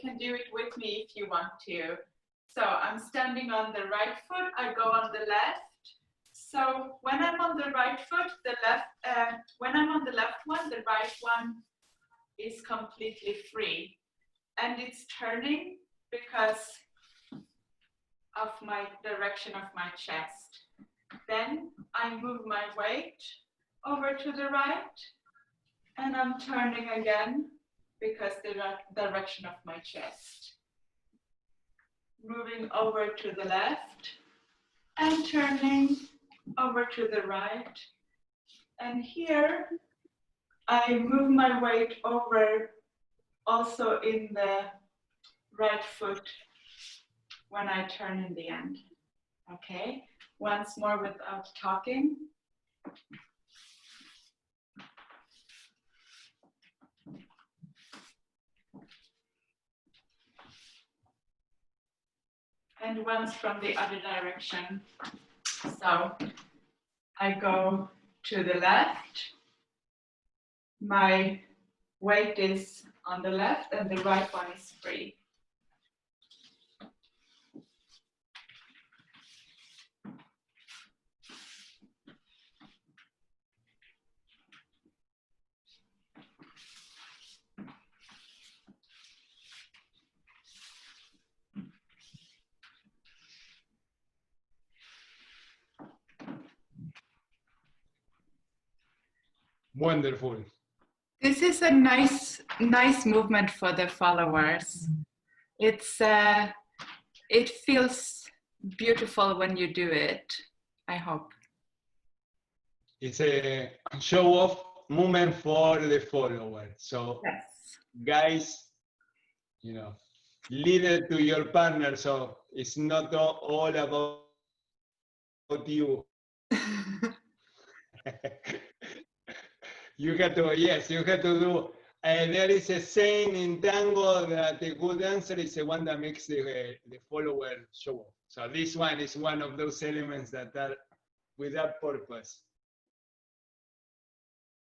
can do it with me if you want to. So I'm standing on the right foot, I go on the left. So when I'm on the right foot, when I'm on the left one, the right one is completely free. And it's turning because of my direction of my chest. Then I move my weight over to the right, and I'm turning again because the direction of my chest. Moving over to the left and turning over to the right. And here I move my weight over also in the right foot when I turn in the end. Okay, once more without talking. And once from the other direction. So I go to the left. My weight is on the left and the right one is free. Wonderful. This is a nice movement for the followers. It feels beautiful when you do it, I hope. It's a show-off movement for the follower. So, yes. Guys, you know, lead it to your partner. So it's not all about you. You have to, yes, you have to do. There is a saying in tango that the good dancer is the one that makes the follower show off. So this one is one of those elements that are with that purpose.